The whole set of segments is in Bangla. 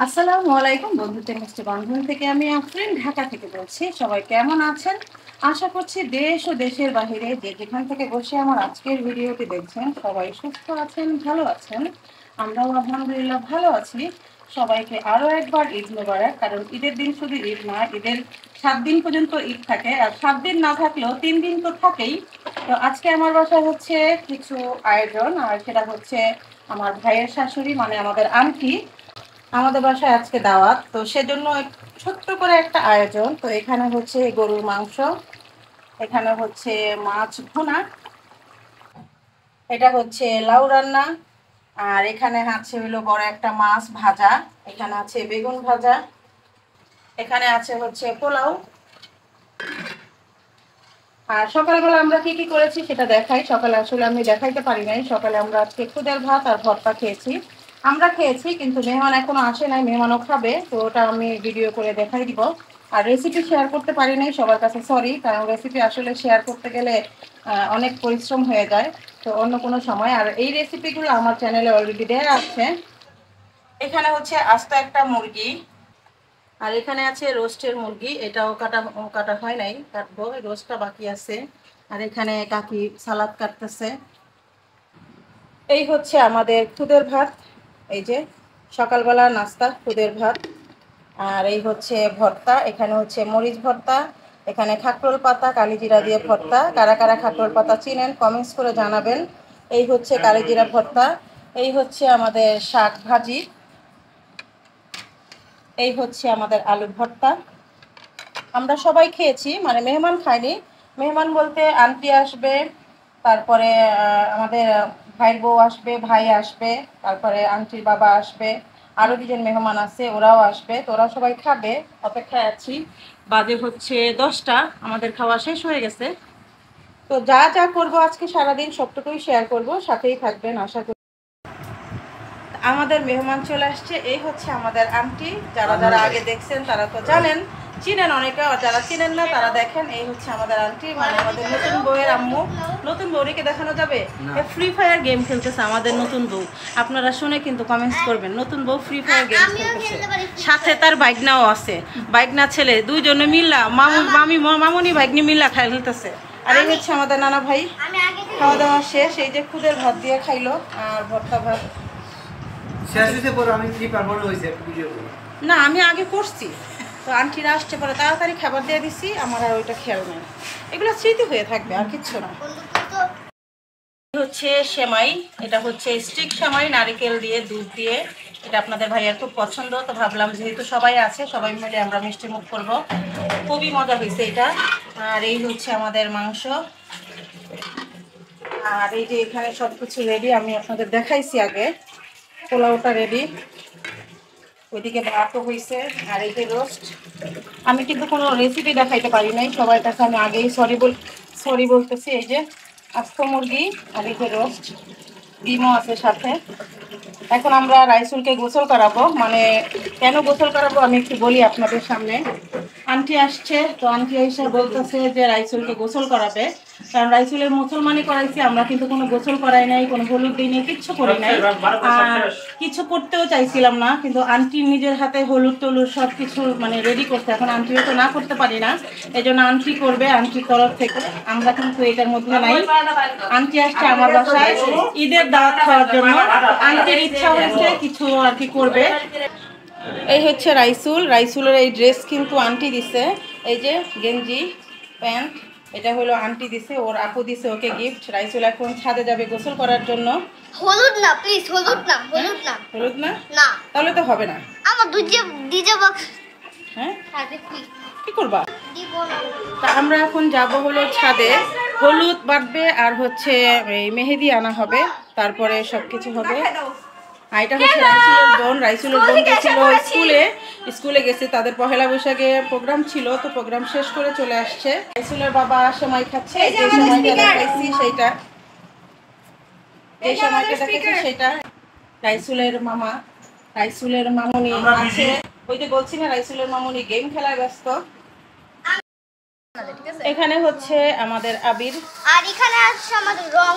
আসসালামু আলাইকুম বন্ধুদের মিষ্টি বন্ধন থেকে আমি আফরিন ঢাকা থেকে বলছি। সবাই কেমন আছেন? আশা করছি দেশ ও দেশের বাহিরে যে যেখান থেকে বসে আমার আজকের ভিডিওটি দেখছেন সবাই সুস্থ আছেন, ভালো আছেন। আমরাও আলহামদুলিল্লাহ ভালো আছি। সবাইকে আরও একবার ঈদ মোবারক। কারণ ঈদের দিন শুধু ঈদ না, ঈদের 7 দিন পর্যন্ত ঈদ থাকে, আর 7 দিন না থাকলেও 3 দিন তো থাকেই। তো আজকে আমার বাসায় হচ্ছে কিছু আয়োজন, আর সেটা হচ্ছে আমার ভাইয়ের শাশুড়ি মানে আমাদের আন্টি, আমাদের বাসায় আজকে দাওয়াত। তো সেজন্য ছোট্ট করে একটা আয়োজন। তো এখানে হচ্ছে গরুর মাংস, এখানে হচ্ছে মাছ ভুনা, এটা হচ্ছে লাউ রান্না, আর এখানে আছে হলো বড় একটা মাছ ভাজা, এখানে আছে বেগুন ভাজা, এখানে আছে হচ্ছে পোলাও। আর সকালবেলা আমরা কি কি করেছি সেটা দেখাই। সকালে আসলে আমি দেখাইতে পারি নাই। সকালে আমরা আজকে খুদের ভাত আর ভর্তা খেয়েছি। আমরা খেয়েছি, কিন্তু মেহমান এখনো আসে নাই, মেহমানও খাবে, তো ওটা আমি ভিডিও করে দেখাই দিব। আর রেসিপি শেয়ার করতে পারি নাই, সবার কাছে সরি, কারণ রেসিপি আসলে শেয়ার করতে গেলে অনেক পরিশ্রম হয়ে যায়। তো অন্য কোনো সময়। আর এই রেসিপিগুলো আমার চ্যানেলে অলরেডি দেওয়া আছে। এখানে হচ্ছে আস্ত একটা মুরগি, আর এখানে আছে রোস্টের মুরগি, এটাও কাটা কাটা হয় নাই, কাটবো, রোস্টটা বাকি আছে। আর এখানে কাকি সালাদ কাটতেছে। এই হচ্ছে আমাদের খুদের ভাত, এই যে সকালবেলা নাস্তা খুদের ভাত। আর এই হচ্ছে ভর্তা, এখানে হচ্ছে মরিচ ভর্তা, এখানে খাকরোল পাতা কালিজিরা দিয়ে ভর্তা। কারা কারা খাকরোল পাতা চিনেন কমেন্টস করে জানাবেন। এই হচ্ছে কালিজিরা ভর্তা, এই হচ্ছে আমাদের শাক ভাজি, এই হচ্ছে আমাদের আলু ভর্তা। আমরা সবাই খেয়েছি, মানে মেহমান খায়নি। মেহমান বলতে আন্টি আসবে, তারপরে আমাদের ভাইয়ের বউ আসবে, ভাই আসবে, তারপরে আন্টির বাবা আসবে, আরও দুজন মেহমান আছে, ওরাও আসবে। তো ওরা সবাই খাবে, অপেক্ষায় আছি। বাজে হচ্ছে 10টা, আমাদের খাওয়া শেষ হয়ে গেছে। তো যা যা করবো আজকে সারাদিন সবটুকুই শেয়ার করব, সাথেই থাকবেন আশা করি। আমাদের মেহমান চলে আসছে, এই হচ্ছে আমাদের আন্টি। যারা যারা আগে দেখছেন তারা তো জানেন, চিনেন অনেকে, যারা চিনেন না তারা দেখেন। এই হচ্ছে আমাদের আন্টি, মানে আমাদের নতুন বউয়ের আম্মু। নতুন বউকে দেখানো যাবে, ফ্রি ফায়ার গেম খেলতেছে আমাদের নতুন বউ। আপনারা শুনে কিন্তু কমেন্টস করবেন, নতুন বউ ফ্রি ফায়ার গেম খেলতেছে, সাথে তার বাইকনাও আছে। বাইকনা ছেলে দুইজনে মিল্লা, মামুনি বাইকনি মিল্লা খেলতেছে। আর এই হচ্ছে আমাদের নানা ভাই। খাওয়া দাওয়া শেষ, এই যে খুদের ভাত দিয়ে খাইলো, আর ভর্তা ভাত। না, আমি আগে করছি, তো আন্টিরা আসছে পরে তাড়াতাড়ি খাবার দিয়ে দিছি, আমার আর ওইটা খেয়াল নেই। এগুলো স্মৃতি হয়ে থাকবে, আর কিচ্ছু না। হচ্ছে সেমাই, এটা হচ্ছে স্টিক সেমাই, নারকেল দিয়ে দুধ দিয়ে। এটা আপনাদের ভাইয়ার খুব পছন্দ, তো ভাবলাম যেহেতু সবাই আছে, সবাই মিলে আমরা মিষ্টি মুখ করবো। খুবই মজা হয়েছে এটা। আর এই হচ্ছে আমাদের মাংস, আর এই যে এখানে সব কিছু রেডি, আমি আপনাদের দেখাইছি আগে। পোলাওটা রেডি, ওইদিকে ভাতও হয়েছে, আর এই যে রোস্ট। আমি কিন্তু কোনো রেসিপি দেখাইতে পারি নাই, সবার কাছে আমি আগেই সরি বলতেছি। এই যে আস্ত মুরগি, আর এই যে রোস্ট, ডিমও আছে সাথে। এখন আমরা রাইসুলকে গোসল করাবো, মানে কেন গোসল করাবো আমি একটু বলি আপনাদের সামনে। আন্টি আসছে, তো আন্টি এসে বলতেছে যে রাইসুলকে গোসল করাবে, কারণ রাইসুলের মুসলমানি করাইছি আমরা, কিন্তু কোনো গোসল করাই নাই, কোনো হলুদ দিই নাই, কিচ্ছু করি নাই। আর কিছু করতেও চাইছিলাম না, কিন্তু আন্টি নিজের হাতে হলুদ টলুদ সব কিছু মানে রেডি করতে, এখন আন্টিও তো না করতে পারি না, এই জন্য আন্টি করবে আন্টির তরফ থেকে। আমরা কিন্তু এটার মধ্যে নাই। আন্টি আসছে আমার বাসায় ঈদের দাওয়াত খাওয়ার জন্য, আন্টির ইচ্ছা হয়েছে কিছু আর কি করবে। এই হচ্ছে রাইসুলের এই ড্রেস কিন্তু আন্টি দিছে, এই যে গেঞ্জি প্যান্ট, এটা হলো আন্টি দিছে, ওর আপু দিছে ওকে গিফট। রাইসুল এখন ছাদে যাবে গোসল করার জন্য। হলুদ না প্লিজ, হলুদ না, হলুদ না, হলুদ না, না তাহলে তো হবে না। আমার ডিজে বক্স, হ্যাঁ সাথে কি করবা? দিব না। তা আমরা এখন যাব হলো ছাদে, হলুদ বাটবে, আর হচ্ছে এই মেহেদি আনা হবে, তারপরে সব কিছু হবে। আর এটা হচ্ছে রাইসুলের বোন গেছিল স্কুলে গেছে, তাদের পহেলা বৈশাখে প্রোগ্রাম ছিল, তো প্রোগ্রাম শেষ করে চলে আসছে। রাইসুলের বাবা সেমাই খাচ্ছে, যে সময়টা দেখাইছি সেইটা, যে সময়টা দেখাইছি সেটা। রাইসুলের মামুনি আছে, ওই যে বলছি না রাইসুলের মামুনি গেম খেলায় ব্যস্ত। এখানে হচ্ছে আমাদের আবির, আর এখানে আছে আমাদের রং।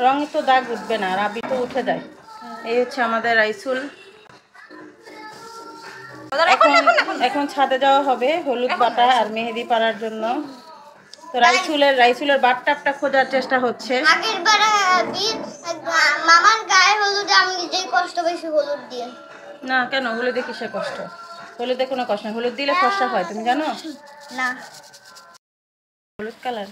রং তো দাগ উঠবে না, আর আবির তো উঠে যায়। এই হচ্ছে আমাদের রাইসুল। এখন ছাদে যাওয়া হবে হলুদ বাটা আর মেহেদি পাড়ার জন্য। তো রাইসুলের বাটটাপটা খোঁজার চেষ্টা হচ্ছে। আগের বার মামার গায়ে হলুদে আমি নিজেই কষ্ট পেয়েছি হলুদ দিয়ে। না কেন, হলুদে কিসের কষ্ট? হলুদে কোনো কষ্ট নেই, হলুদ দিলে ফর্সা হয়, তুমি জানো? না হলুদ কালার।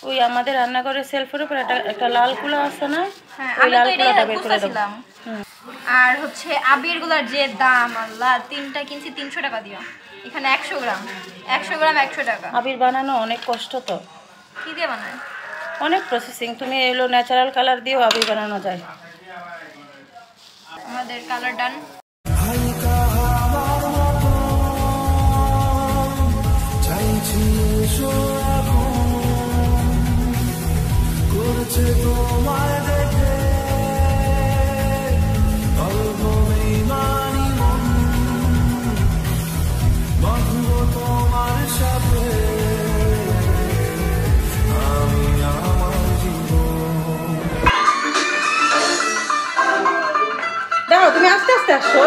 ওই আমাদের রান্নাঘরের সেলফের উপর একটা লাল কুলা আছে না? হ্যাঁ, ওই আমি লাল তো এটাই কুলাটা বের করে দাও। বুঝতেছিলাম। আর হচ্ছে আবিরগুলোর যে দাম, আল্লাহ, 3টা কিনছি 300 টাকা দিয়ে। এখানে 100 গ্রাম 100 টাকা। আবির বানানো অনেক কষ্ট তো। কি দিয়ে বানায়? অনেক প্রসেসিং। তুমি এগুলো ন্যাচারাল কালার দিয়েও আবির বানানো যায়। আমাদের কালার ডান। দাও, তুমি আস্তে আস্তে আসো।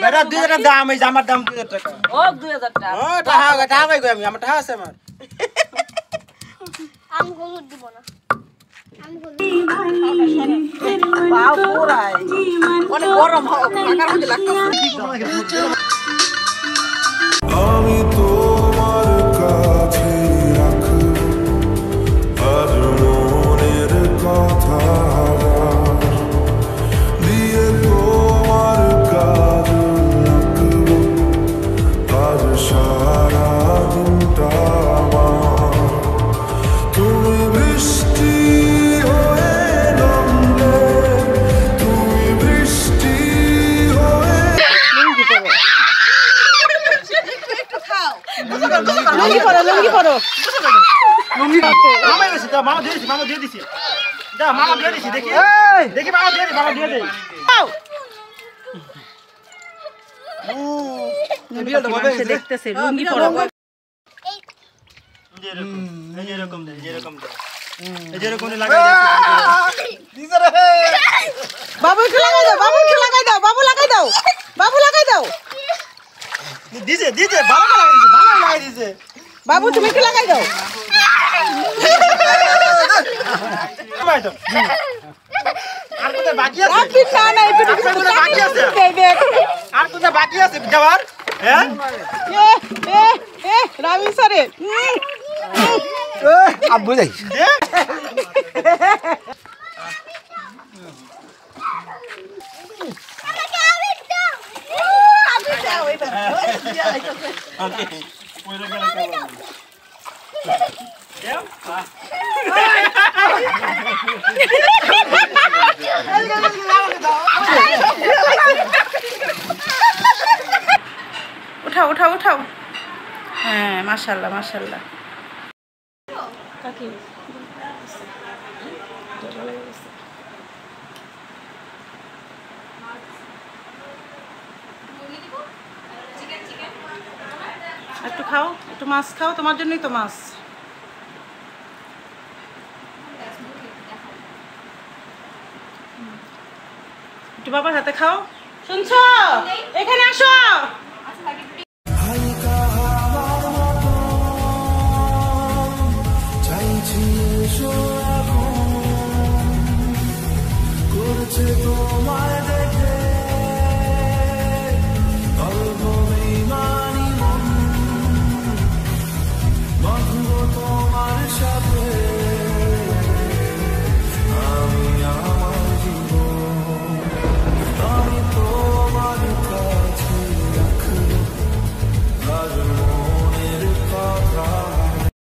বেটা 2000 দাম, এই জামার দাম 2000 টাকা। ও 2000 টাকা। ও টাকা টাকা কই আমি, আমার টাকা আছে আমার। আমি হলুদ দিব না। আমি হলুদ বাও পুরাই অনেক গরম হয়, টাকার মধ্যে লাগতেছে। আমি তোমার কাছে রাখব আজ মনের কথা দিয়ে, তোমার কাজ রাখব আজ সারা দিনটা আমার। তুমি বৃষ্টি হয়ে নামলে, তুমি বৃষ্টি হয়ে লুঙ্গি পরো, লুঙ্গি পরো। মামা এসে দাও, মামা দিয়ে দিছি, মামা দিয়ে দিছি। দাও, মামা দিয়ে দিছি, দেখি দেখি মামা দিয়ে দিছি, মামা দিয়ে দেই। মানুষে দেখতেছে, লুঙ্গি পরো। এই যে এরকম দে, এরকম দে। এই যে এরকম লাগাই দিছি। বাবু একটু লাগাই দাও, বাবু একটু লাগাই দাও, বাবু লাগাই দাও, বাবু লাগাই দাও। দিছে দিছে, ভালো লাগাই দিছে, ভালো লাগাই দিছে। বাবু তুমি একটু লাগাই দাও। ভাই তো আর কোথায় বাকি আছে? বাকি না না, একটু আর কোথায় বাকি আছে? দেখ। আর কোথায় বাকি আছে যাওয়ার? হ্যাঁ রামি স্যারে আব্বু যাই উঠাও উঠাও উঠাও। হ্যাঁ মাশাআল্লাহ মাশাআল্লাহ। কাকি একটু খাও, একটু মাছ খাও, তোমার জন্যই তো মাছ। একটু বাবার হাতে খাও। শুনছো, এখানে আসো।